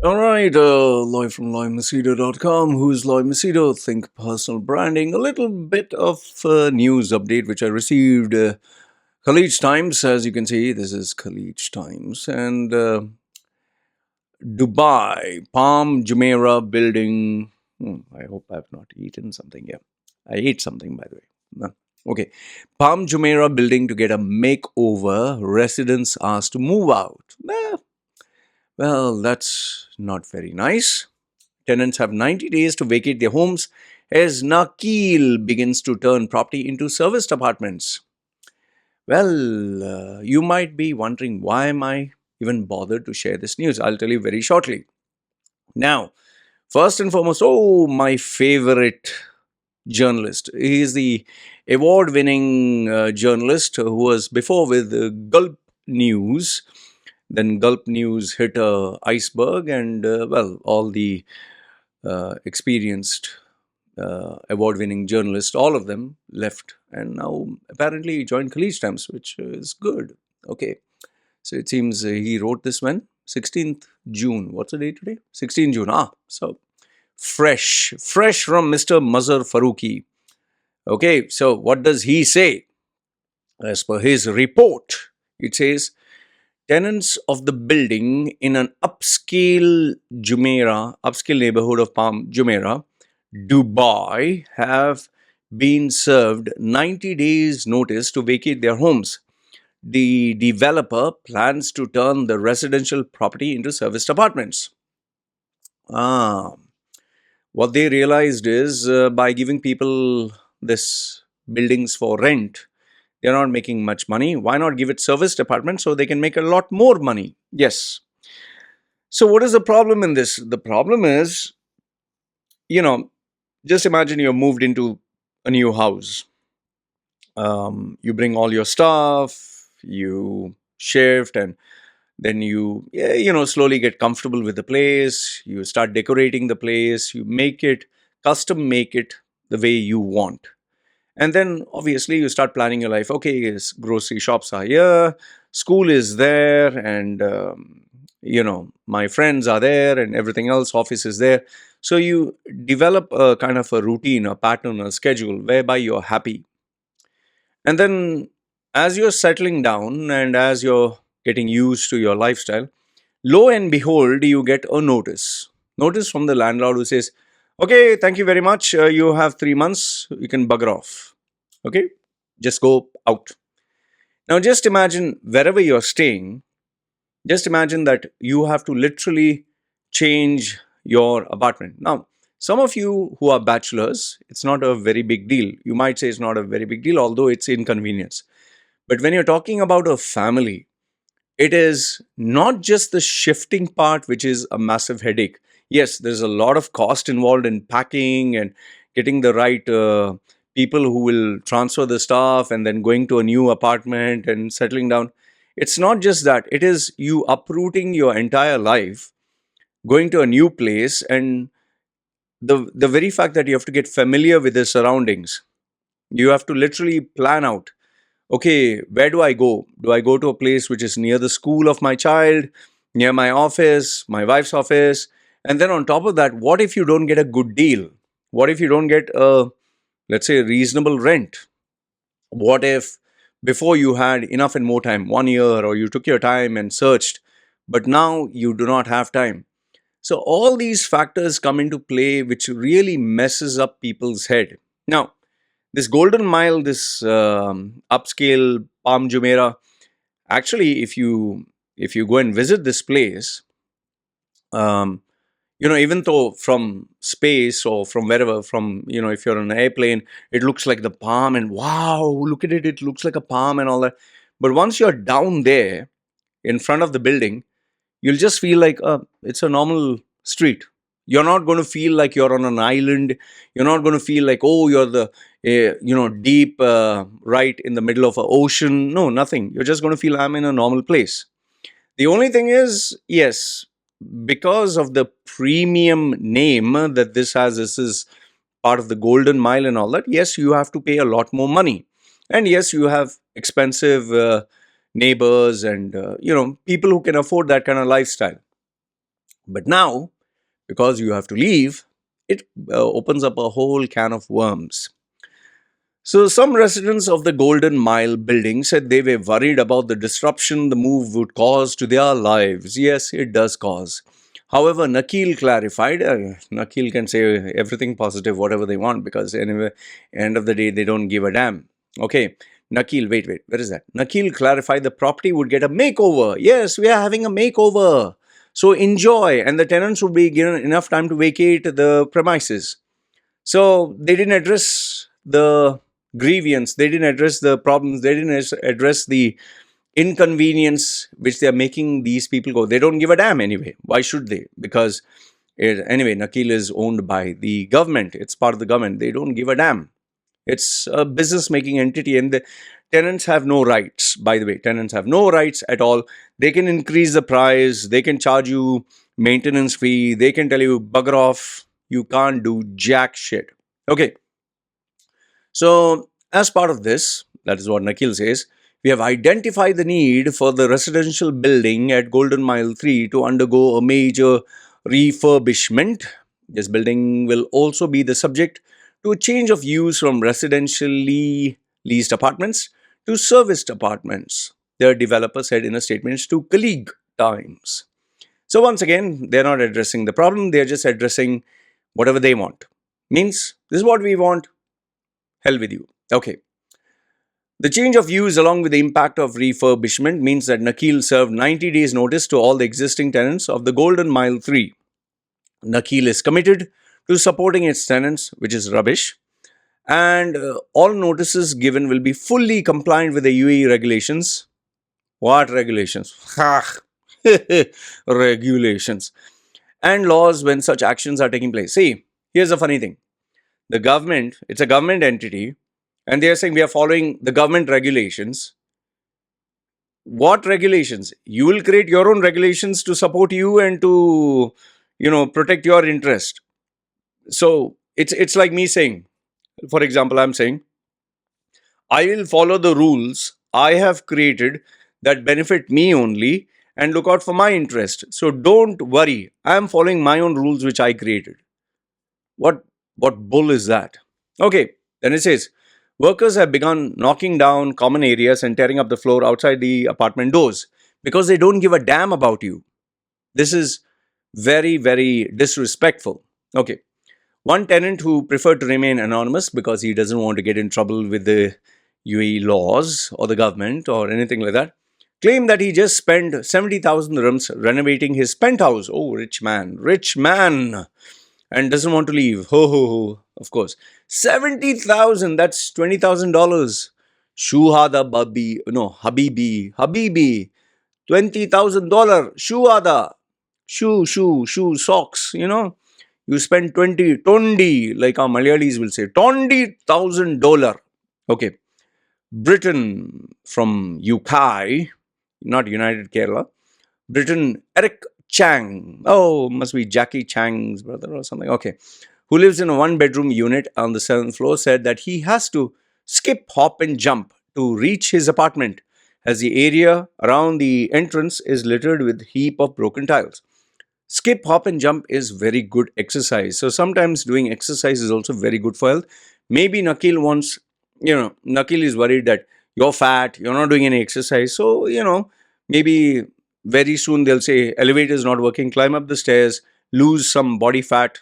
Alright, Loy from Machedo.com. Who's Loy Machedo? Think personal branding. A little bit of news update which I received. KHALEEJ Times, as you can see, this is KHALEEJ Times. And Dubai, Palm Jumeirah building. I hope I've not eaten something. Yeah, I ate something, by the way. No. Okay. Palm Jumeirah building to get a makeover. Residents asked to move out. Well, that's not very nice. Tenants have 90 days to vacate their homes as Nakheel begins to turn property into serviced apartments. Well, you might be wondering why am I even bothered to share this news? I'll tell you very shortly. Now, first and foremost, my favorite journalist. He is the award-winning journalist who was before with Gulp News. Then Gulp News hit a iceberg and, all the experienced award-winning journalists, all of them left. And now apparently he joined KHALEEJ Times, which is good. Okay. So it seems he wrote this when? 16th June. What's the date today? 16th June. So fresh from Mr. Mazhar Farooqi. Okay. So what does he say? As per his report, it says, tenants of the building in an upscale neighbourhood of Palm Jumeirah, Dubai, have been served 90 days notice to vacate their homes. The developer plans to turn the residential property into serviced apartments. What they realized is by giving people this buildings for rent, they're not making much money. Why not give it serviced apartments so they can make a lot more money? Yes. So what is the problem in this? The problem is, just imagine you're moved into a new house. You bring all your stuff, you shift, and then you slowly get comfortable with the place. You start decorating the place. You custom make it the way you want. And then obviously you start planning your life. Okay, grocery shops are here, school is there, and my friends are there, and everything else, office is there. So you develop a kind of a routine, a pattern, a schedule whereby you're happy. And then as you're settling down and as you're getting used to your lifestyle, lo and behold, you get a notice from the landlord who says, okay, thank you very much. You have 3 months. You can bugger off. Okay, just go out. Now, just imagine wherever you're staying, just imagine that you have to literally change your apartment. Now, some of you who are bachelors, it's not a very big deal. You might say it's not a very big deal, although it's inconvenience. But when you're talking about a family, it is not just the shifting part, which is a massive headache. Yes, there's a lot of cost involved in packing and getting the right people who will transfer the stuff and then going to a new apartment and settling down. It's not just that. It is you uprooting your entire life, going to a new place, and the very fact that you have to get familiar with the surroundings. You have to literally plan out, okay, where do I go? Do I go to a place which is near the school of my child, near my office, my wife's office? And then on top of that, what if you don't get a good deal? What if you don't get a, let's say, reasonable rent? What if before you had enough and more time, 1 year, or you took your time and searched, but now you do not have time? So all these factors come into play, which really messes up people's head. Now, this Golden Mile, this upscale Palm Jumeirah, actually, if you go and visit this place, even though from space or from wherever, if you're on an airplane, it looks like the palm and wow, look at it, it looks like a palm and all that. But once you're down there in front of the building, you'll just feel like it's a normal street. You're not going to feel like you're on an island. You're not going to feel like, oh, you're the deep right in the middle of an ocean. No, nothing. You're just going to feel I'm in a normal place. The only thing is, yes, because of the premium name that this is part of the golden mile and all that. Yes, you have to pay a lot more money, and yes, you have expensive neighbors and people who can afford that kind of lifestyle. But now, because you have to leave, it opens up a whole can of worms. So, some residents of the Golden Mile building said they were worried about the disruption the move would cause to their lives. Yes, it does cause. However, Nakheel clarified, Nakheel can say everything positive, whatever they want, because anyway, end of the day, they don't give a damn. Okay, Nakheel, wait, where is that? Nakheel clarified the property would get a makeover. Yes, we are having a makeover. So enjoy, and the tenants would be given enough time to vacate the premises. So they didn't address the grievance, they didn't address the problems, they didn't address the inconvenience which they are making these people go. They don't give a damn anyway. Why should they? Because anyway, Nakheel is owned by the government. It's part of the government. They don't give a damn. It's a business making entity, and the tenants have no rights. By the way, tenants have no rights at all. They can increase the price, they can charge you maintenance fee, they can tell you bugger off. You can't do jack shit. Okay. So, as part of this, that is what Nakheel says, we have identified the need for the residential building at Golden Mile 3 to undergo a major refurbishment. This building will also be the subject to a change of use from residentially leased apartments to serviced apartments, the developer said in a statement to KHALEEJ Times. So once again, they're not addressing the problem, they're just addressing whatever they want. Means, this is what we want, hell with you. Okay. The change of use along with the impact of refurbishment means that Nakheel served 90 days notice to all the existing tenants of the Golden Mile 3. Nakheel is committed to supporting its tenants, which is rubbish, and all notices given will be fully compliant with the UAE regulations. What regulations? Regulations. And laws when such actions are taking place. See, here's the funny thing. The government, it's a government entity, and they are saying we are following the government regulations. What regulations? You will create your own regulations to support you and to, protect your interest. So it's like me saying, for example, I'm saying, I will follow the rules I have created that benefit me only and look out for my interest. So don't worry. I am following my own rules which I created. What bull is that? Okay, then it says, workers have begun knocking down common areas and tearing up the floor outside the apartment doors because they don't give a damn about you. This is very, very disrespectful. Okay. One tenant who preferred to remain anonymous because he doesn't want to get in trouble with the UAE laws or the government or anything like that, claimed that he just spent 70,000 dirhams renovating his penthouse. Oh, rich man, and doesn't want to leave. Ho, ho, ho, of course. 70,000, that's $20,000. Shuhada babi, no, Habibi, $20,000. Shuhada, shoe, socks, You spend tondi, like our Malayalis will say, $20,000. Okay. Britain from UK, not United Kerala. Britain, Eric Chang. Oh, must be Jackie Chang's brother or something. Okay. Who lives in a one-bedroom unit on the 7th floor, said that he has to skip, hop and jump to reach his apartment as the area around the entrance is littered with heap of broken tiles. Skip, hop and jump is very good exercise. So sometimes doing exercise is also very good for health. Maybe Nakheel wants, Nakheel is worried that you're fat, you're not doing any exercise. So, maybe very soon they'll say elevator is not working, climb up the stairs, lose some body fat.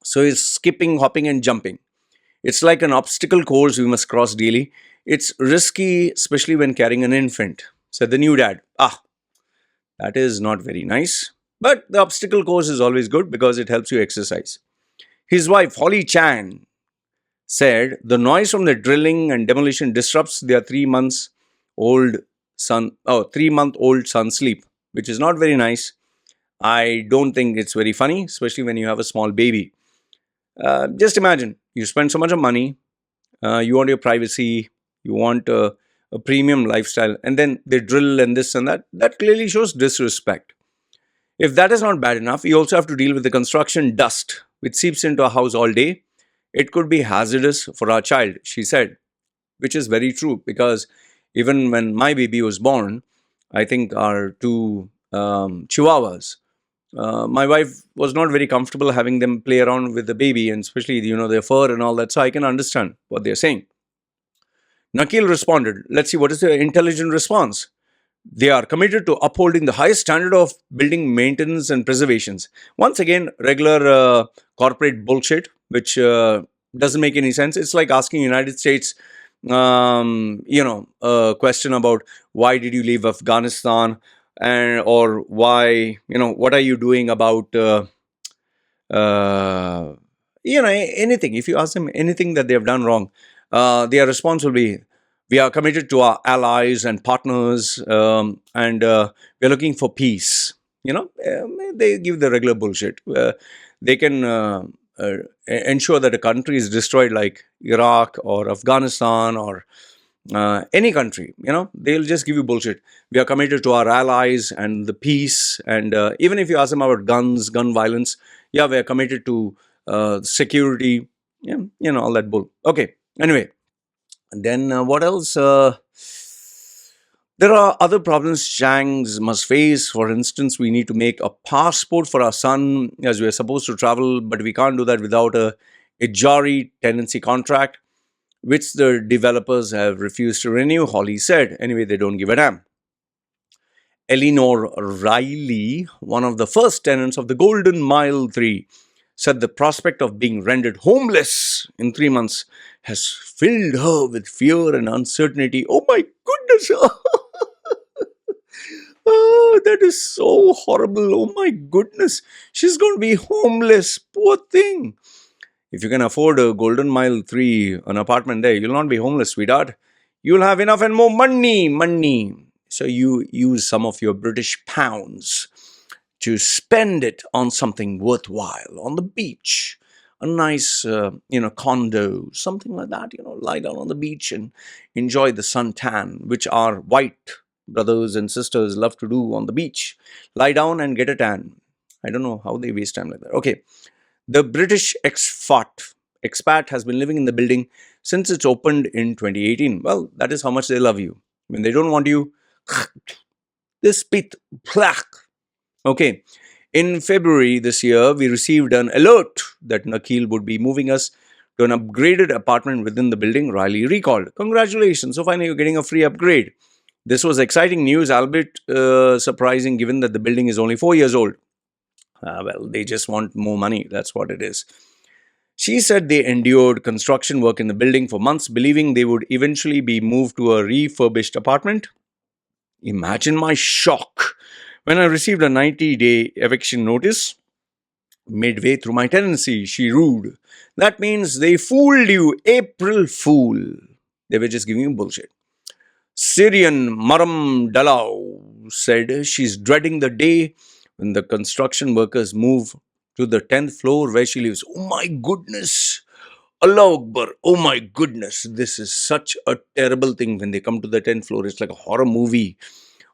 So he's skipping, hopping and jumping. It's like an obstacle course we must cross daily. It's risky, especially when carrying an infant, said the new dad. That is not very nice. But the obstacle course is always good because it helps you exercise. His wife, Holly Chan, said the noise from the drilling and demolition disrupts their 3-month-old son's sleep, which is not very nice. I don't think it's very funny, especially when you have a small baby. Just imagine, you spend so much of money, you want your privacy, you want a premium lifestyle, and then they drill and this and that. That clearly shows disrespect. If that is not bad enough, you also have to deal with the construction dust, which seeps into a house all day. It could be hazardous for our child, she said, which is very true because even when my baby was born, I think our two chihuahuas, my wife was not very comfortable having them play around with the baby, and especially, their fur and all that. So I can understand what they're saying. Nakheel responded, let's see what is the intelligent response. They are committed to upholding the highest standard of building maintenance and preservations. Once again, regular corporate bullshit, which doesn't make any sense. It's like asking United States, a question about why did you leave Afghanistan, and or why, what are you doing about, anything. If you ask them anything that they have done wrong, their response will be, we are committed to our allies and partners, and we're looking for peace. They give the regular bullshit. They can ensure that a country is destroyed, like Iraq or Afghanistan or any country. They'll just give you bullshit. We are committed to our allies and the peace. And even if you ask them about guns, gun violence, yeah, we are committed to security. Yeah, all that bull. Okay. Anyway. And then what else? There are other problems Shangs must face. For instance, we need to make a passport for our son as we are supposed to travel, but we can't do that without a Ijari tenancy contract, which the developers have refused to renew, Holly said. Anyway, they don't give a damn. Eleanor Riley, one of the first tenants of the Golden Mile 3, said the prospect of being rendered homeless in 3 months has filled her with fear and uncertainty. Oh my goodness! Oh, that is so horrible. Oh my goodness. She's going to be homeless. Poor thing. If you can afford a Golden Mile 3, an apartment there, you'll not be homeless, sweetheart. You'll have enough and more money. So you use some of your British pounds to spend it on something worthwhile, on the beach, a nice, condo, something like that, lie down on the beach and enjoy the suntan, which our white brothers and sisters love to do on the beach. Lie down and get a tan. I don't know how they waste time like that. Okay. The British expat has been living in the building since it's opened in 2018. Well, that is how much they love you. When they don't want you, they spit. Okay. In February this year, we received an alert that Nakheel would be moving us to an upgraded apartment within the building, Riley recalled. Congratulations. So finally, you're getting a free upgrade. This was exciting news, albeit surprising given that the building is only 4 years old. Well, they just want more money. That's what it is. She said they endured construction work in the building for months, believing they would eventually be moved to a refurbished apartment. Imagine my shock when I received a 90-day eviction notice midway through my tenancy. She rude. That means they fooled you. April Fool. They were just giving you bullshit. Syrian Maram Dalau said she's dreading the day when the construction workers move to the 10th floor where she lives. Oh my goodness. Allah Akbar. Oh my goodness. This is such a terrible thing when they come to the 10th floor. It's like a horror movie.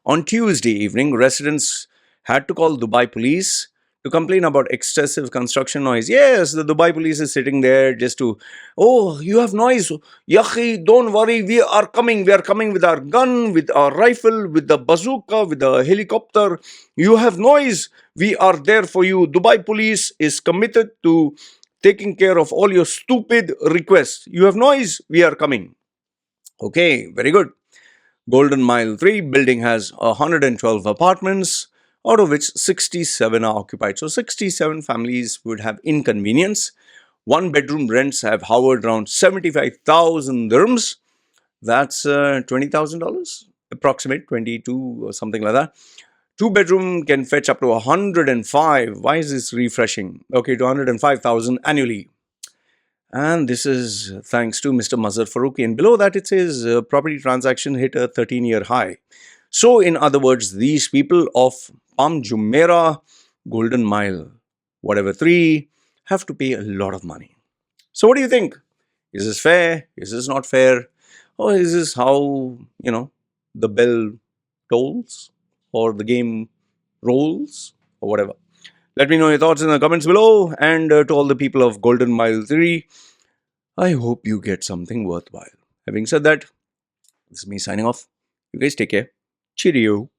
On Tuesday evening, residents had to call Dubai police to complain about excessive construction noise. Yes, the Dubai police is sitting there just to, oh, you have noise. Yahi, don't worry, we are coming. We are coming with our gun, with our rifle, with the bazooka, with the helicopter. You have noise. We are there for you. Dubai police is committed to taking care of all your stupid requests. You have noise. We are coming. Okay, very good. Golden Mile 3 building has 112 apartments, out of which 67 are occupied. So 67 families would have inconvenience. One bedroom rents have hovered around 75,000 dirhams. That's $20,000, approximate 22 or something like that. Two bedroom can fetch up to 105. Why is this refreshing? Okay, to 105,000 annually. And this is thanks to Mr. Mazhar Faruqi. And below that it says property transaction hit a 13-year high. So in other words, these people of Palm Jumeirah, Golden Mile, whatever three, have to pay a lot of money. So, what do you think? Is this fair? Is this not fair? Or is this how, the bell tolls or the game rolls or whatever? Let me know your thoughts in the comments below. And to all the people of Golden Mile 3, I hope you get something worthwhile. Having said that, this is me signing off. You guys take care. Cheerio.